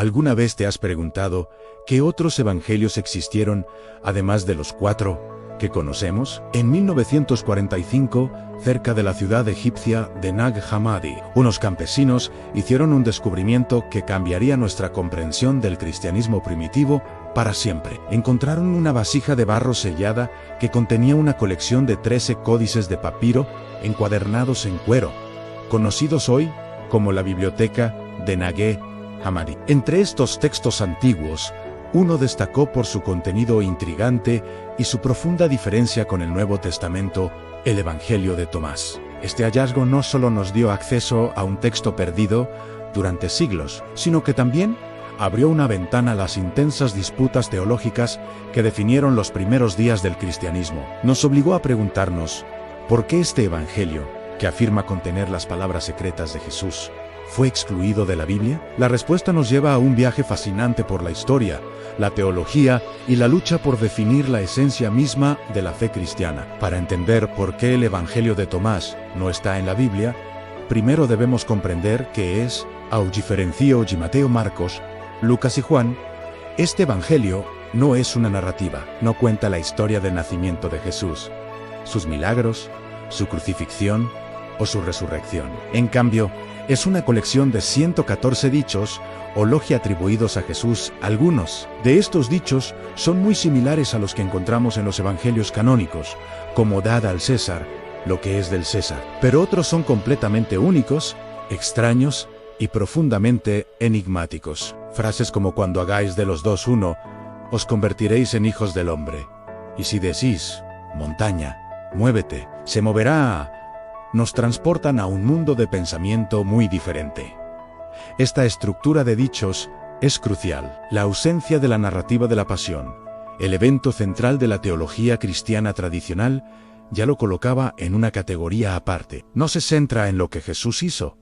¿Alguna vez te has preguntado qué otros evangelios existieron, además de los 4 que conocemos? En 1945, cerca de la ciudad egipcia de Nag Hammadi, unos campesinos hicieron un descubrimiento que cambiaría nuestra comprensión del cristianismo primitivo para siempre. Encontraron una vasija de barro sellada que contenía una colección de 13 códices de papiro encuadernados en cuero, conocidos hoy como la Biblioteca de Nag Hammadi. Entre estos textos antiguos, uno destacó por su contenido intrigante y su profunda diferencia con el Nuevo Testamento, el Evangelio de Tomás. Este hallazgo no solo nos dio acceso a un texto perdido durante siglos, sino que también abrió una ventana a las intensas disputas teológicas que definieron los primeros días del cristianismo. Nos obligó a preguntarnos, ¿por qué este Evangelio, que afirma contener las palabras secretas de Jesús, fue excluido de la Biblia? La respuesta nos lleva a un viaje fascinante por la historia, la teología y la lucha por definir la esencia misma de la fe cristiana. Para entender por qué el Evangelio de Tomás no está en la Biblia, primero debemos comprender que es, au diferencio de Mateo, Marcos, Lucas y Juan, este Evangelio no es una narrativa, no cuenta la historia del nacimiento de Jesús, sus milagros, su crucifixión o su resurrección. En cambio, es una colección de 114 dichos o logia atribuidos a Jesús. Algunos de estos dichos son muy similares a los que encontramos en los evangelios canónicos, como dad al César lo que es del César. Pero otros son completamente únicos, extraños y profundamente enigmáticos. Frases como cuando hagáis de los dos uno, os convertiréis en hijos del hombre. Y si decís, montaña, muévete, se moverá, nos transportan a un mundo de pensamiento muy diferente. Esta estructura de dichos es crucial. La ausencia de la narrativa de la pasión, el evento central de la teología cristiana tradicional, ya lo colocaba en una categoría aparte. No se centra en lo que Jesús hizo,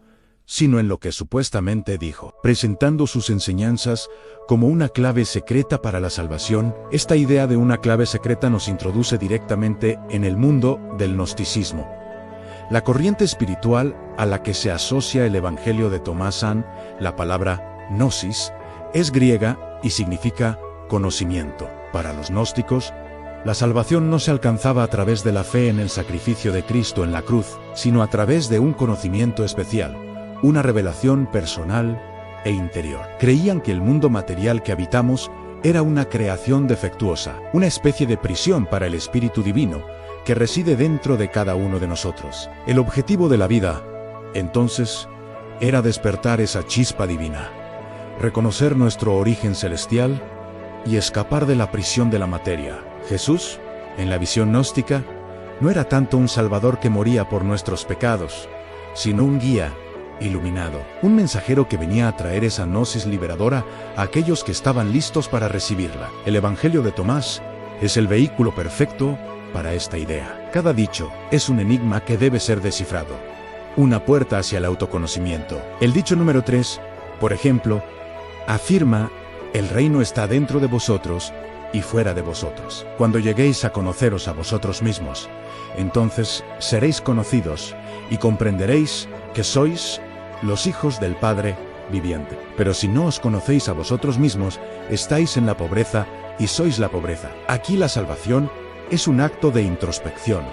sino en lo que supuestamente dijo, presentando sus enseñanzas como una clave secreta para la salvación. Esta idea de una clave secreta nos introduce directamente en el mundo del gnosticismo, la corriente espiritual a la que se asocia el Evangelio de Tomás. La palabra gnosis es griega y significa conocimiento. Para los gnósticos, la salvación no se alcanzaba a través de la fe en el sacrificio de Cristo en la cruz, sino a través de un conocimiento especial, una revelación personal e interior. Creían que el mundo material que habitamos era una creación defectuosa, una especie de prisión para el Espíritu Divino, que reside dentro de cada uno de nosotros. El objetivo de la vida, entonces, era despertar esa chispa divina, reconocer nuestro origen celestial y escapar de la prisión de la materia. Jesús, en la visión gnóstica, no era tanto un salvador que moría por nuestros pecados, sino un guía iluminado, un mensajero que venía a traer esa gnosis liberadora a aquellos que estaban listos para recibirla. El Evangelio de Tomás es el vehículo perfecto para esta idea. Cada dicho es un enigma que debe ser descifrado, una puerta hacia el autoconocimiento. El dicho número 3, por ejemplo, afirma: el reino está dentro de vosotros y fuera de vosotros. Cuando lleguéis a conoceros a vosotros mismos, entonces seréis conocidos y comprenderéis que sois los hijos del Padre viviente. Pero si no os conocéis a vosotros mismos, estáis en la pobreza y sois la pobreza. Aquí la salvación es un acto de introspección,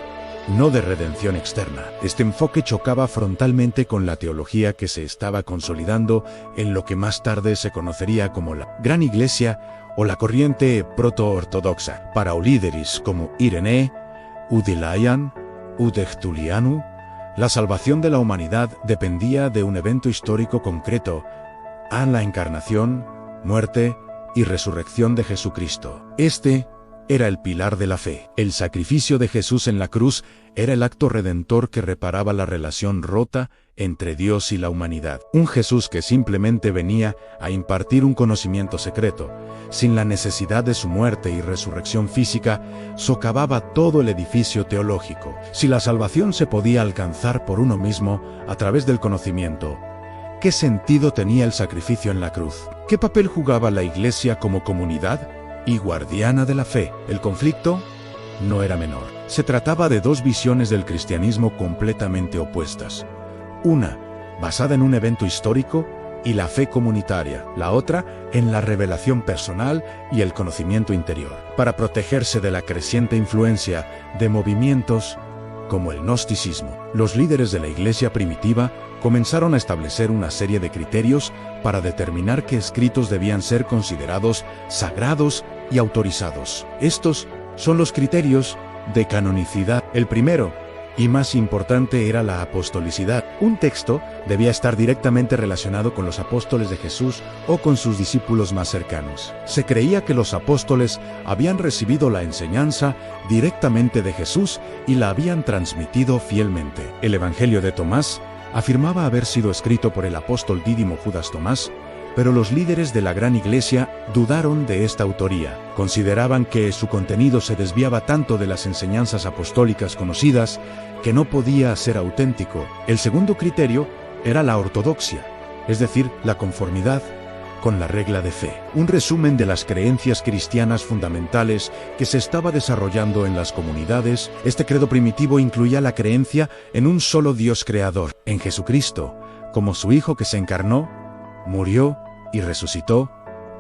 no de redención externa. Este enfoque chocaba frontalmente con la teología que se estaba consolidando en lo que más tarde se conocería como la Gran Iglesia o la corriente proto-ortodoxa. Para líderes como Ireneo, Udilayan, Udectulianu, la salvación de la humanidad dependía de un evento histórico concreto, la encarnación, muerte y resurrección de Jesucristo. Este era el pilar de la fe. El sacrificio de Jesús en la cruz era el acto redentor que reparaba la relación rota entre Dios y la humanidad. Un Jesús que simplemente venía a impartir un conocimiento secreto, sin la necesidad de su muerte y resurrección física, socavaba todo el edificio teológico. Si la salvación se podía alcanzar por uno mismo a través del conocimiento, ¿qué sentido tenía el sacrificio en la cruz? ¿Qué papel jugaba la Iglesia como comunidad y guardiana de la fe? El conflicto no era menor. Se trataba de dos visiones del cristianismo completamente opuestas. Una, basada en un evento histórico, y la fe comunitaria, la otra en la revelación personal y el conocimiento interior, para protegerse de la creciente influencia de movimientos como el gnosticismo. Los líderes de la Iglesia primitiva comenzaron a establecer una serie de criterios para determinar qué escritos debían ser considerados sagrados y autorizados. Estos son los criterios de canonicidad. El primero y más importante era la apostolicidad. Un texto debía estar directamente relacionado con los apóstoles de Jesús o con sus discípulos más cercanos. Se creía que los apóstoles habían recibido la enseñanza directamente de Jesús y la habían transmitido fielmente. El Evangelio de Tomás afirmaba haber sido escrito por el apóstol Dídimo Judas Tomás, pero los líderes de la gran iglesia dudaron de esta autoría. Consideraban que su contenido se desviaba tanto de las enseñanzas apostólicas conocidas que no podía ser auténtico. El segundo criterio era la ortodoxia, es decir, la conformidad con la regla de fe. Un resumen de las creencias cristianas fundamentales que se estaba desarrollando en las comunidades. Este credo primitivo incluía la creencia en un solo Dios creador, en Jesucristo, como su Hijo que se encarnó, murió y resucitó,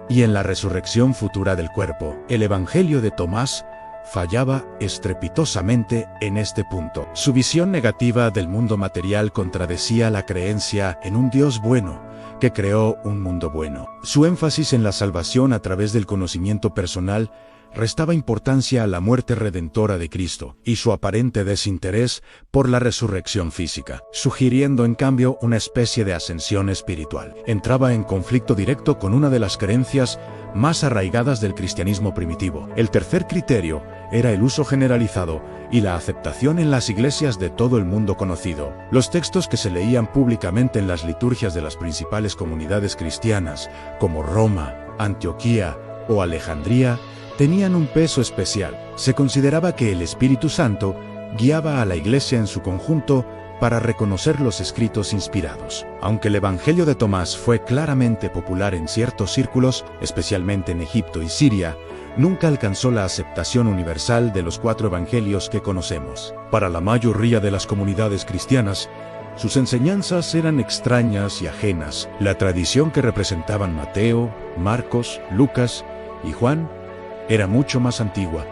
y en la resurrección futura del cuerpo. El Evangelio de Tomás fallaba estrepitosamente en este punto. Su visión negativa del mundo material contradecía la creencia en un Dios bueno, que creó un mundo bueno. Su énfasis en la salvación a través del conocimiento personal restaba importancia a la muerte redentora de Cristo y su aparente desinterés por la resurrección física, sugiriendo en cambio una especie de ascensión espiritual. Entraba en conflicto directo con una de las creencias más arraigadas del cristianismo primitivo. El tercer criterio era el uso generalizado y la aceptación en las iglesias de todo el mundo conocido. Los textos que se leían públicamente en las liturgias de las principales comunidades cristianas, como Roma, Antioquía o Alejandría, tenían un peso especial. Se consideraba que el Espíritu Santo guiaba a la Iglesia en su conjunto para reconocer los escritos inspirados. Aunque el Evangelio de Tomás fue claramente popular en ciertos círculos, especialmente en Egipto y Siria, nunca alcanzó la aceptación universal de los 4 evangelios que conocemos. Para la mayoría de las comunidades cristianas, sus enseñanzas eran extrañas y ajenas. La tradición que representaban Mateo, Marcos, Lucas y Juan era mucho más antigua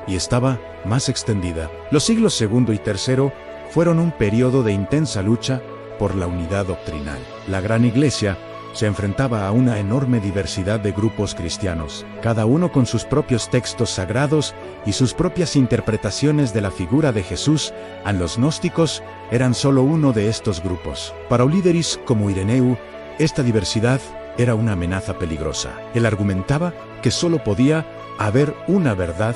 y estaba más extendida. Los siglos segundo y tercero fueron un periodo de intensa lucha por la unidad doctrinal. La gran iglesia se enfrentaba a una enorme diversidad de grupos cristianos, cada uno con sus propios textos sagrados y sus propias interpretaciones de la figura de Jesús. Los gnósticos eran solo uno de estos grupos. Para un líderes como Ireneu, esta diversidad era una amenaza peligrosa. Él argumentaba que solo podía haber una verdad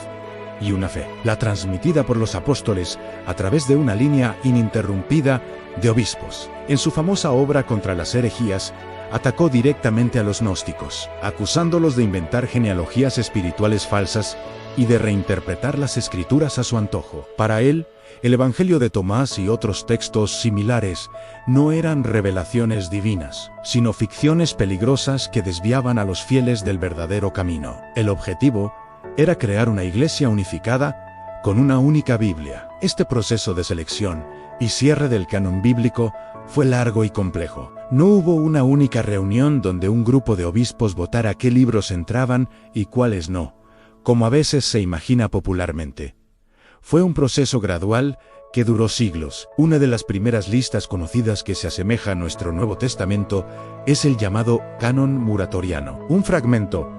y una fe, la transmitida por los apóstoles a través de una línea ininterrumpida de obispos. En su famosa obra contra las herejías, atacó directamente a los gnósticos, acusándolos de inventar genealogías espirituales falsas y de reinterpretar las escrituras a su antojo. Para él, el Evangelio de Tomás y otros textos similares no eran revelaciones divinas, sino ficciones peligrosas que desviaban a los fieles del verdadero camino. El objetivo era crear una iglesia unificada con una única Biblia. Este proceso de selección y cierre del canon bíblico fue largo y complejo. No hubo una única reunión donde un grupo de obispos votara qué libros entraban y cuáles no, como a veces se imagina popularmente. Fue un proceso gradual que duró siglos. Una de las primeras listas conocidas que se asemeja a nuestro Nuevo Testamento es el llamado Canon Muratoriano, un fragmento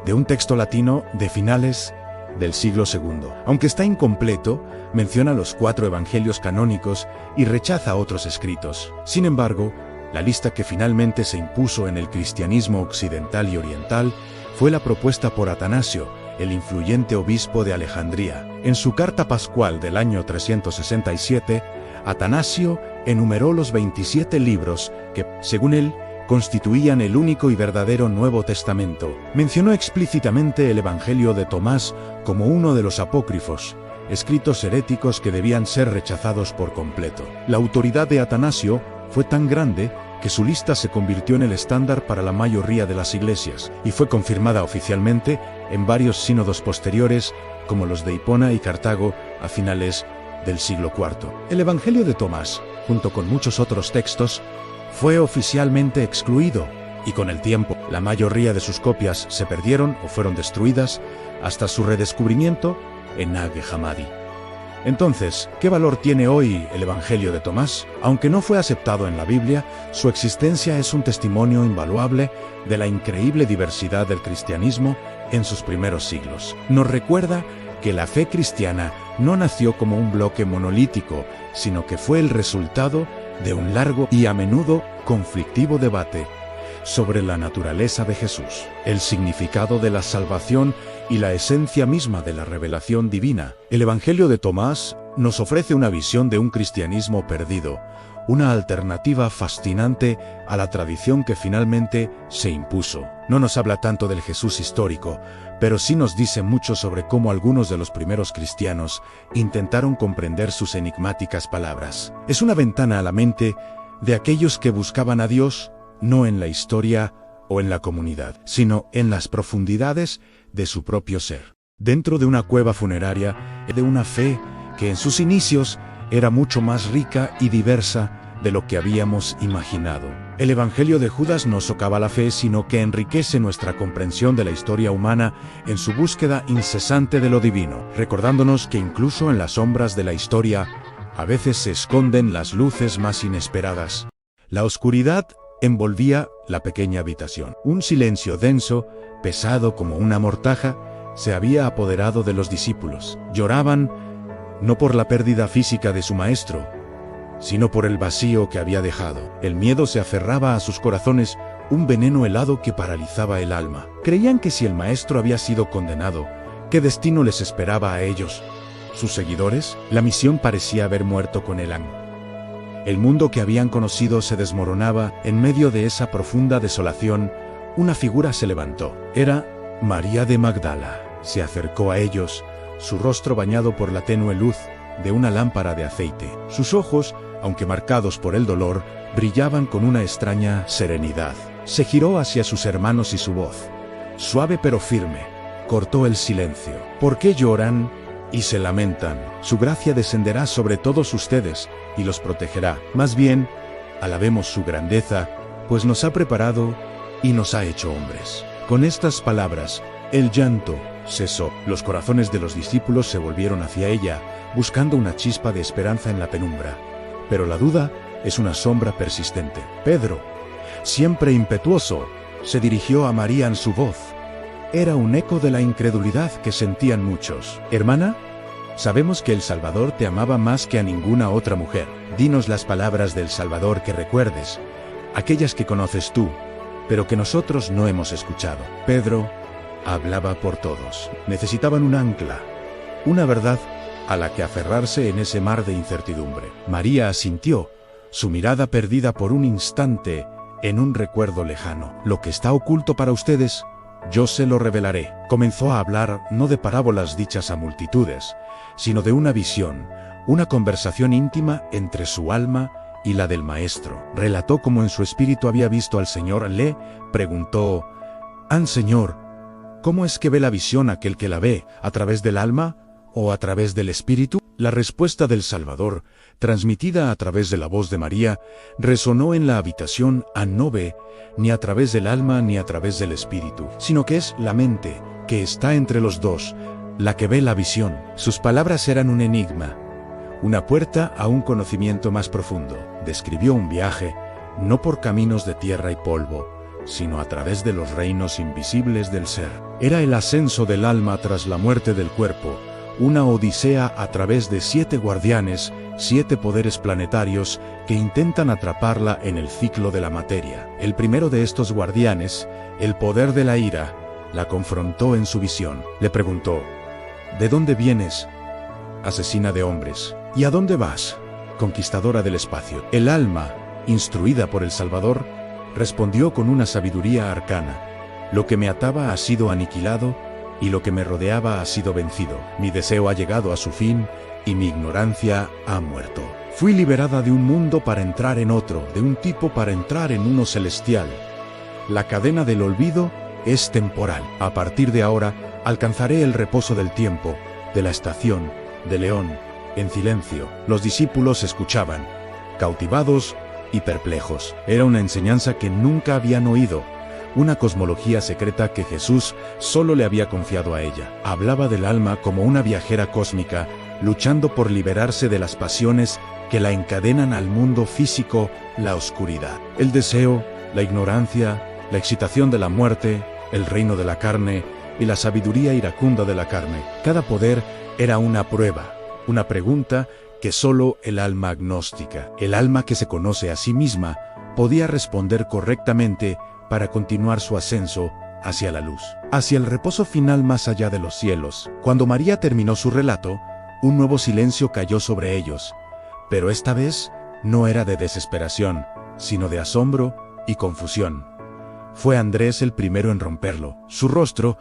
de un texto latino de finales del siglo II. Aunque está incompleto, menciona los 4 evangelios canónicos y rechaza otros escritos. Sin embargo, la lista que finalmente se impuso en el cristianismo occidental y oriental fue la propuesta por Atanasio, el influyente obispo de Alejandría. En su carta pascual del año 367, Atanasio enumeró los 27 libros que, según él, constituían el único y verdadero Nuevo Testamento. Mencionó explícitamente el Evangelio de Tomás como uno de los apócrifos, escritos heréticos que debían ser rechazados por completo. La autoridad de Atanasio fue tan grande que su lista se convirtió en el estándar para la mayoría de las iglesias, y fue confirmada oficialmente en varios sínodos posteriores, como los de Hipona y Cartago, a finales del siglo IV. El Evangelio de Tomás, junto con muchos otros textos, fue oficialmente excluido y con el tiempo, la mayoría de sus copias se perdieron o fueron destruidas hasta su redescubrimiento en Nag Hammadi. Entonces, ¿qué valor tiene hoy el Evangelio de Tomás? Aunque no fue aceptado en la Biblia, su existencia es un testimonio invaluable de la increíble diversidad del cristianismo en sus primeros siglos. Nos recuerda que la fe cristiana no nació como un bloque monolítico, sino que fue el resultado de un largo y a menudo conflictivo debate sobre la naturaleza de Jesús, el significado de la salvación y la esencia misma de la revelación divina. El Evangelio de Tomás nos ofrece una visión de un cristianismo perdido, una alternativa fascinante a la tradición que finalmente se impuso. No nos habla tanto del Jesús histórico, pero sí nos dice mucho sobre cómo algunos de los primeros cristianos intentaron comprender sus enigmáticas palabras. Es una ventana a la mente de aquellos que buscaban a Dios no en la historia o en la comunidad, sino en las profundidades de su propio ser. Dentro de una cueva funeraria, de una fe que en sus inicios era mucho más rica y diversa de lo que habíamos imaginado. El Evangelio de Judas no socava la fe, sino que enriquece nuestra comprensión de la historia humana en su búsqueda incesante de lo divino, recordándonos que incluso en las sombras de la historia a veces se esconden las luces más inesperadas. La oscuridad envolvía la pequeña habitación. Un silencio denso, pesado como una mortaja, se había apoderado de los discípulos. Lloraban no por la pérdida física de su maestro, sino por el vacío que había dejado. El miedo se aferraba a sus corazones, un veneno helado que paralizaba el alma. Creían que si el maestro había sido condenado, ¿qué destino les esperaba a ellos? ¿Sus seguidores? La misión parecía haber muerto con él. El mundo que habían conocido se desmoronaba. En medio de esa profunda desolación, una figura se levantó. Era María de Magdala. Se acercó a ellos, su rostro bañado por la tenue luz de una lámpara de aceite. Sus ojos, aunque marcados por el dolor, brillaban con una extraña serenidad. Se giró hacia sus hermanos y su voz, suave pero firme, cortó el silencio. ¿Por qué lloran y se lamentan? Su gracia descenderá sobre todos ustedes y los protegerá. Más bien, alabemos su grandeza, pues nos ha preparado y nos ha hecho hombres. Con estas palabras, el llanto cesó. Los corazones de los discípulos se volvieron hacia ella, buscando una chispa de esperanza en la penumbra. Pero la duda es una sombra persistente. Pedro, siempre impetuoso, se dirigió a María en su voz. Era un eco de la incredulidad que sentían muchos. Hermana, sabemos que el Salvador te amaba más que a ninguna otra mujer. Dinos las palabras del Salvador que recuerdes, aquellas que conoces tú, pero que nosotros no hemos escuchado. Pedro hablaba por todos. Necesitaban un ancla, una verdad a la que aferrarse en ese mar de incertidumbre. María asintió, su mirada perdida por un instante en un recuerdo lejano. Lo que está oculto para ustedes, yo se lo revelaré. Comenzó a hablar no de parábolas dichas a multitudes, sino de una visión, una conversación íntima entre su alma y la del maestro. Relató cómo en su espíritu había visto al Señor. Le preguntó, Señor, ¿cómo es que ve la visión aquel que la ve? ¿A través del alma o a través del espíritu? La respuesta del Salvador, transmitida a través de la voz de María, resonó en la habitación. No ve ni a través del alma ni a través del espíritu, sino que es la mente, que está entre los dos, la que ve la visión. Sus palabras eran un enigma, una puerta a un conocimiento más profundo. Describió un viaje, no por caminos de tierra y polvo, sino a través de los reinos invisibles del ser. Era el ascenso del alma tras la muerte del cuerpo, una odisea a través de 7 guardianes, 7 poderes planetarios que intentan atraparla en el ciclo de la materia. El primero de estos guardianes, el poder de la ira, la confrontó en su visión. Le preguntó, ¿de dónde vienes, asesina de hombres? ¿Y a dónde vas, conquistadora del espacio? El alma, instruida por el Salvador, respondió con una sabiduría arcana. Lo que me ataba ha sido aniquilado, y lo que me rodeaba ha sido vencido. Mi deseo ha llegado a su fin, y mi ignorancia ha muerto. Fui liberada de un mundo para entrar en otro, de un tipo para entrar en uno celestial. La cadena del olvido es temporal. A partir de ahora, alcanzaré el reposo del tiempo, de la estación, de León, en silencio. Los discípulos escuchaban, cautivados y perplejos. Era una enseñanza que nunca habían oído. una cosmología secreta que Jesús solo le había confiado a ella. Hablaba del alma como una viajera cósmica, luchando por liberarse de las pasiones que la encadenan al mundo físico, la oscuridad, el deseo, la ignorancia, la excitación de la muerte, el reino de la carne y la sabiduría iracunda de la carne. Cada poder era una prueba, una pregunta que solo el alma agnóstica, el alma que se conoce a sí misma, podía responder correctamente para continuar su ascenso hacia la luz, hacia el reposo final más allá de los cielos. Cuando María terminó su relato, un nuevo silencio cayó sobre ellos, pero esta vez no era de desesperación, sino de asombro y confusión. Fue Andrés el primero en romperlo. Su rostro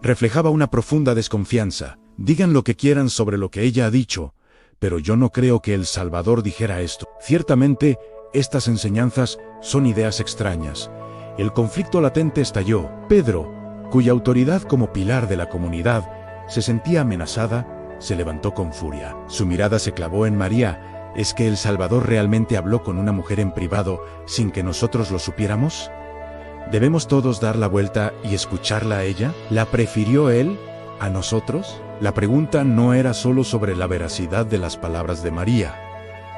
reflejaba una profunda desconfianza. Digan lo que quieran sobre lo que ella ha dicho, pero yo no creo que el Salvador dijera esto. Ciertamente, estas enseñanzas son ideas extrañas. El conflicto latente estalló. Pedro, cuya autoridad como pilar de la comunidad se sentía amenazada, se levantó con furia. Su mirada se clavó en María. ¿Es que el Salvador realmente habló con una mujer en privado sin que nosotros lo supiéramos? ¿Debemos todos dar la vuelta y escucharla a ella? ¿La prefirió él a nosotros? La pregunta no era solo sobre la veracidad de las palabras de María,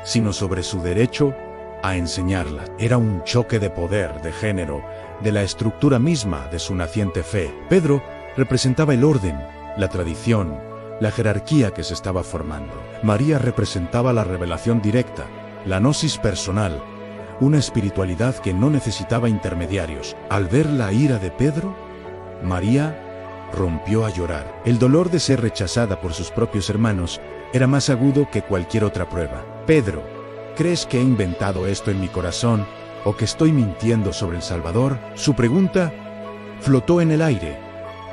sino sobre su derecho a enseñarlas. Era un choque de poder, de género, de la estructura misma de su naciente fe. Pedro representaba el orden, la tradición, la jerarquía que se estaba formando. María representaba la revelación directa, la gnosis personal, una espiritualidad que no necesitaba intermediarios. Al ver la ira de Pedro, María rompió a llorar. El dolor de ser rechazada por sus propios hermanos era más agudo que cualquier otra prueba. Pedro, ¿crees que he inventado esto en mi corazón o que estoy mintiendo sobre el Salvador? Su pregunta flotó en el aire,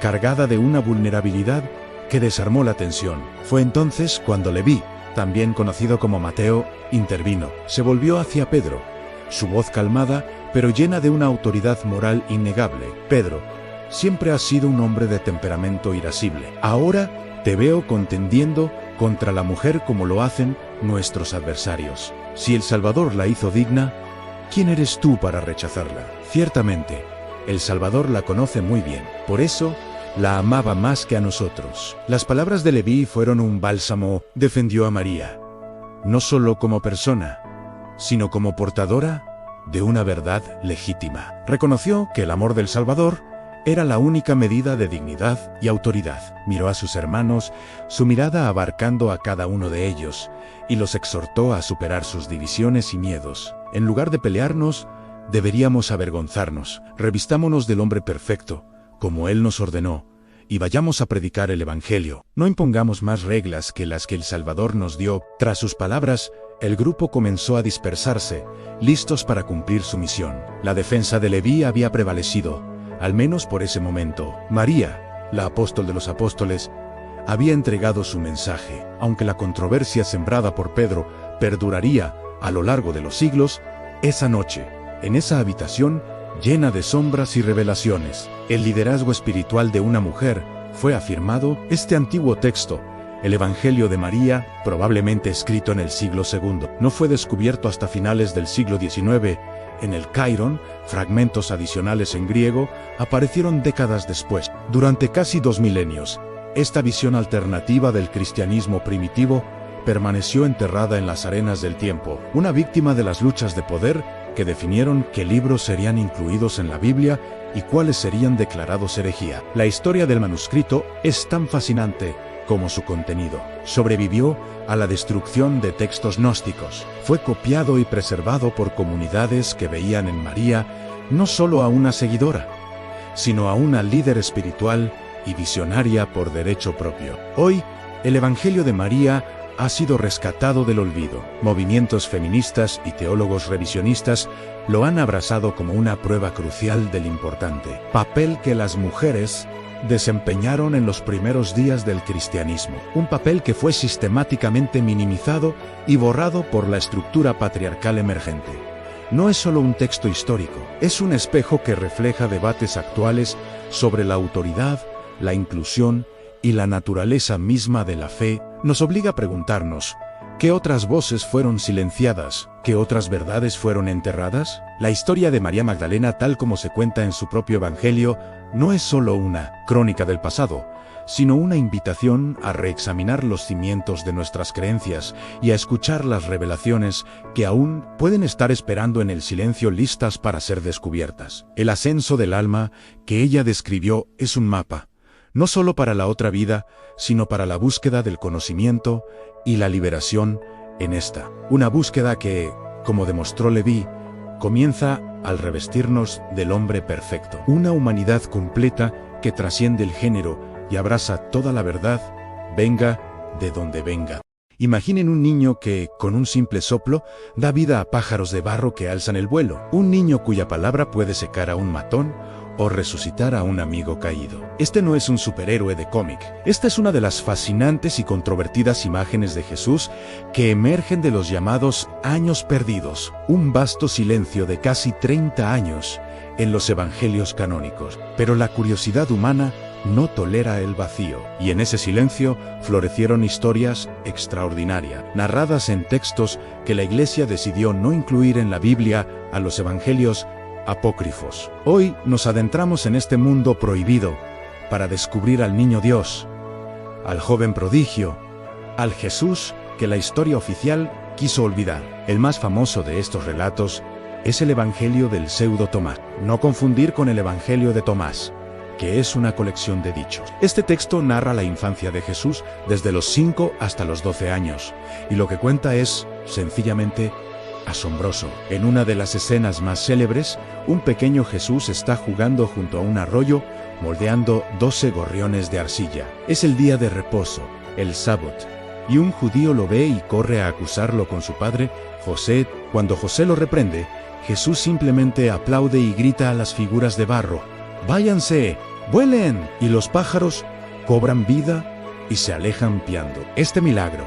cargada de una vulnerabilidad que desarmó la tensión. Fue entonces cuando Leví, también conocido como Mateo, intervino. Se volvió hacia Pedro, su voz calmada, pero llena de una autoridad moral innegable. Pedro, siempre has sido un hombre de temperamento irascible. Ahora te veo contendiendo contra la mujer como lo hacen nuestros adversarios. Si el Salvador la hizo digna, ¿quién eres tú para rechazarla? Ciertamente, el Salvador la conoce muy bien. Por eso, la amaba más que a nosotros. Las palabras de Leví fueron un bálsamo. Defendió a María, no solo como persona, sino como portadora de una verdad legítima. Reconoció que el amor del Salvador era la única medida de dignidad y autoridad. Miró a sus hermanos, su mirada abarcando a cada uno de ellos, y los exhortó a superar sus divisiones y miedos. En lugar de pelearnos, deberíamos avergonzarnos. Revistámonos del hombre perfecto, como Él nos ordenó, y vayamos a predicar el Evangelio. No impongamos más reglas que las que el Salvador nos dio. Tras sus palabras, el grupo comenzó a dispersarse, listos para cumplir su misión. La defensa de Leví había prevalecido, al menos por ese momento. María, la apóstol de los apóstoles, había entregado su mensaje. Aunque la controversia sembrada por Pedro perduraría a lo largo de los siglos, esa noche, en esa habitación llena de sombras y revelaciones, el liderazgo espiritual de una mujer fue afirmado. Este antiguo texto, el Evangelio de María, probablemente escrito en el siglo II, no fue descubierto hasta finales del siglo XIX. En el Cairón, fragmentos adicionales en griego aparecieron décadas después. Durante casi 2 milenios, esta visión alternativa del cristianismo primitivo permaneció enterrada en las arenas del tiempo, una víctima de las luchas de poder que definieron qué libros serían incluidos en la Biblia y cuáles serían declarados herejía. La historia del manuscrito es tan fascinante como su contenido. Sobrevivió a la destrucción de textos gnósticos. Fue copiado y preservado por comunidades que veían en María no solo a una seguidora, sino a una líder espiritual y visionaria por derecho propio. Hoy, el Evangelio de María ha sido rescatado del olvido. Movimientos feministas y teólogos revisionistas lo han abrazado como una prueba crucial del importante papel que las mujeres desempeñaron en los primeros días del cristianismo. Un papel que fue sistemáticamente minimizado y borrado por la estructura patriarcal emergente. No es solo un texto histórico, es un espejo que refleja debates actuales sobre la autoridad, la inclusión y la naturaleza misma de la fe. Nos obliga a preguntarnos, ¿Qué otras voces fueron silenciadas? ¿Qué otras verdades fueron enterradas? La historia de María Magdalena, tal como se cuenta en su propio Evangelio, no es solo una crónica del pasado, sino una invitación a reexaminar los cimientos de nuestras creencias y a escuchar las revelaciones que aún pueden estar esperando en el silencio, listas para ser descubiertas. El ascenso del alma que ella describió es un mapa, no solo para la otra vida, sino para la búsqueda del conocimiento y la liberación en esta. Una búsqueda que, como demostró Leví, comienza al revestirnos del hombre perfecto. Una humanidad completa que trasciende el género y abraza toda la verdad, venga de donde venga. Imaginen un niño que, con un simple soplo, da vida a pájaros de barro que alzan el vuelo. Un niño cuya palabra puede secar a un matón o resucitar a un amigo caído. Este no es un superhéroe de cómic. Esta es una de las fascinantes y controvertidas imágenes de Jesús que emergen de los llamados años perdidos, un vasto silencio de casi 30 años en los evangelios canónicos. Pero la curiosidad humana no tolera el vacío, y en ese silencio florecieron historias extraordinarias, narradas en textos que la Iglesia decidió no incluir en la Biblia, a los evangelios apócrifos. Hoy nos adentramos en este mundo prohibido para descubrir al niño Dios, al joven prodigio, al Jesús que la historia oficial quiso olvidar. El más famoso de estos relatos es el Evangelio del pseudo Tomás. No confundir con el Evangelio de Tomás, que es una colección de dichos. Este texto narra la infancia de Jesús desde los 5 hasta los 12 años, y lo que cuenta es, sencillamente, asombroso. En una de las escenas más célebres, un pequeño Jesús está jugando junto a un arroyo, moldeando 12 gorriones de arcilla. Es el día de reposo, el sábado, y un judío lo ve y corre a acusarlo con su padre, José. Cuando José lo reprende, Jesús simplemente aplaude y grita a las figuras de barro: «¡Váyanse! ¡Vuelen!». Y los pájaros cobran vida y se alejan piando. Este milagro,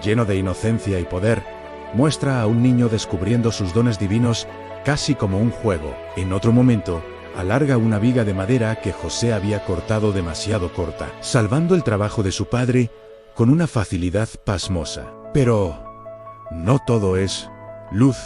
lleno de inocencia y poder, muestra a un niño descubriendo sus dones divinos casi como un juego. En otro momento, alarga una viga de madera que José había cortado demasiado corta, salvando el trabajo de su padre con una facilidad pasmosa. Pero no todo es luz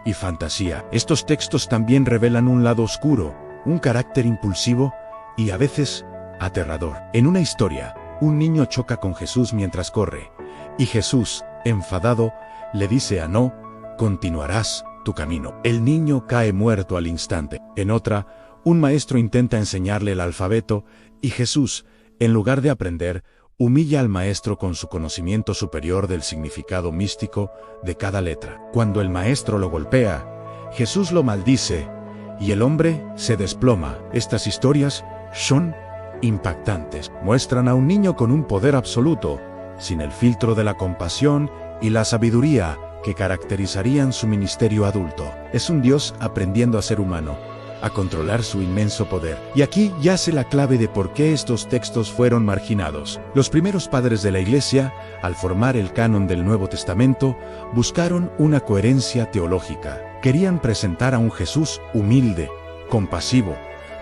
y fantasía. Estos textos también revelan un lado oscuro, un carácter impulsivo y a veces aterrador. En una historia, un niño choca con Jesús mientras corre, y Jesús, enfadado, le dice a no, continuarás tu camino. El niño cae muerto al instante. En otra, un maestro intenta enseñarle el alfabeto, y Jesús, en lugar de aprender, humilla al maestro con su conocimiento superior del significado místico de cada letra. Cuando el maestro lo golpea, Jesús lo maldice, y el hombre se desploma. Estas historias son impactantes. Muestran a un niño con un poder absoluto, sin el filtro de la compasión y la sabiduría que caracterizarían su ministerio adulto. Es un Dios aprendiendo a ser humano, a controlar su inmenso poder. Y aquí yace la clave de por qué estos textos fueron marginados. Los primeros padres de la Iglesia, al formar el canon del Nuevo Testamento, buscaron una coherencia teológica. Querían presentar a un Jesús humilde, compasivo,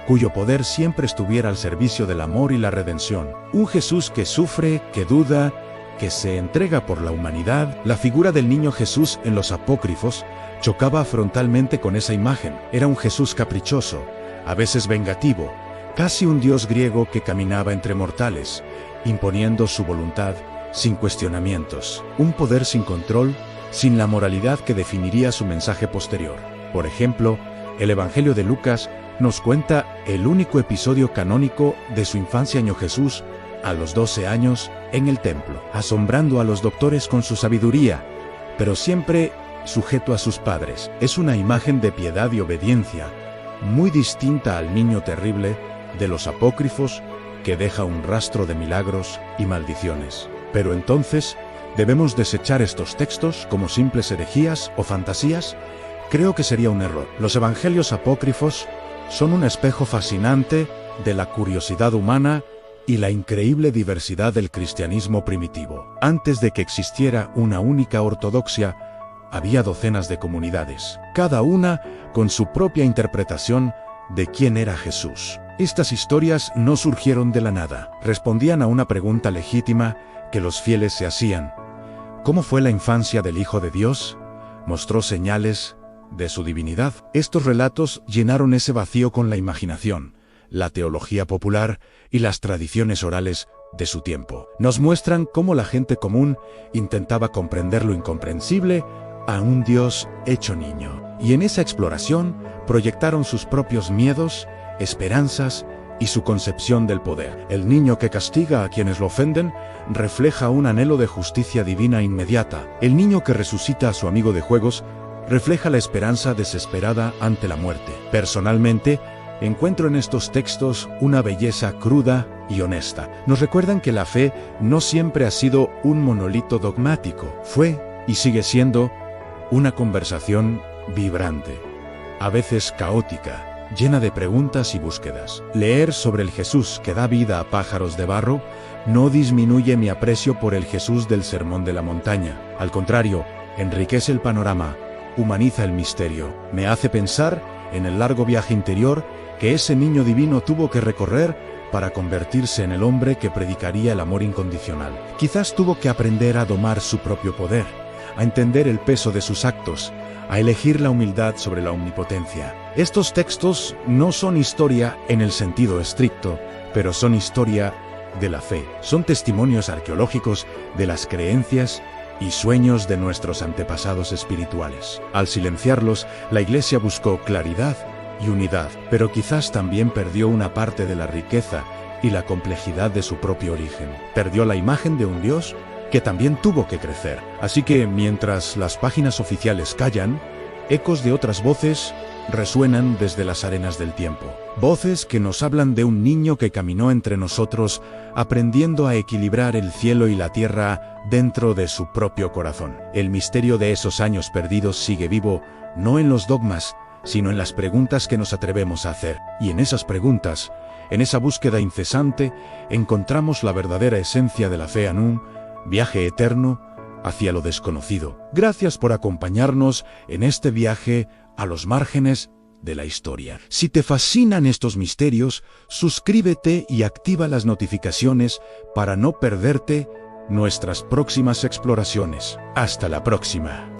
cuyo poder siempre estuviera al servicio del amor y la redención. Un Jesús que sufre, que duda, que se entrega por la humanidad. La figura del niño Jesús en los apócrifos chocaba frontalmente con esa imagen. Era un Jesús caprichoso, a veces vengativo, casi un dios griego que caminaba entre mortales, imponiendo su voluntad sin cuestionamientos. Un poder sin control, sin la moralidad que definiría su mensaje posterior. Por ejemplo, el Evangelio de Lucas nos cuenta el único episodio canónico de su infancia en Jesús, a los 12 años, en el templo, asombrando a los doctores con su sabiduría, pero siempre sujeto a sus padres. Es una imagen de piedad y obediencia, muy distinta al niño terrible de los apócrifos, que deja un rastro de milagros y maldiciones. Pero entonces, ¿debemos desechar estos textos como simples herejías o fantasías? Creo que sería un error. Los evangelios apócrifos son un espejo fascinante de la curiosidad humana y la increíble diversidad del cristianismo primitivo. Antes de que existiera una única ortodoxia, había docenas de comunidades, cada una con su propia interpretación de quién era Jesús. Estas historias no surgieron de la nada, respondían a una pregunta legítima que los fieles se hacían: ¿Cómo fue la infancia del Hijo de Dios? Mostró señales de su divinidad. Estos relatos llenaron ese vacío con la imaginación, la teología popular y las tradiciones orales de su tiempo. Nos muestran cómo la gente común intentaba comprender lo incomprensible a un Dios hecho niño. Y en esa exploración proyectaron sus propios miedos, esperanzas y su concepción del poder. El niño que castiga a quienes lo ofenden refleja un anhelo de justicia divina inmediata. El niño que resucita a su amigo de juegos refleja la esperanza desesperada ante la muerte. Personalmente, encuentro en estos textos una belleza cruda y honesta. Nos recuerdan que la fe no siempre ha sido un monolito dogmático. Fue y sigue siendo una conversación vibrante, a veces caótica, llena de preguntas y búsquedas. Leer sobre el Jesús que da vida a pájaros de barro no disminuye mi aprecio por el Jesús del Sermón de la Montaña. Al contrario, enriquece el panorama, humaniza el misterio, me hace pensar en el largo viaje interior que ese niño divino tuvo que recorrer para convertirse en el hombre que predicaría el amor incondicional. Quizás tuvo que aprender a domar su propio poder, a entender el peso de sus actos, a elegir la humildad sobre la omnipotencia. Estos textos no son historia en el sentido estricto, pero son historia de la fe. Son testimonios arqueológicos de las creencias y sueños de nuestros antepasados espirituales. Al silenciarlos, la Iglesia buscó claridad y unidad, pero quizás también perdió una parte de la riqueza y la complejidad de su propio origen. Perdió la imagen de un Dios que también tuvo que crecer. Así que, mientras las páginas oficiales callan, ecos de otras voces resuenan desde las arenas del tiempo. Voces que nos hablan de un niño que caminó entre nosotros, aprendiendo a equilibrar el cielo y la tierra dentro de su propio corazón. El misterio de esos años perdidos sigue vivo, no en los dogmas, sino en las preguntas que nos atrevemos a hacer. Y en esas preguntas, en esa búsqueda incesante, encontramos la verdadera esencia de la fe en un viaje eterno hacia lo desconocido. Gracias por acompañarnos en este viaje a los márgenes de la historia. Si te fascinan estos misterios, suscríbete y activa las notificaciones para no perderte nuestras próximas exploraciones. Hasta la próxima.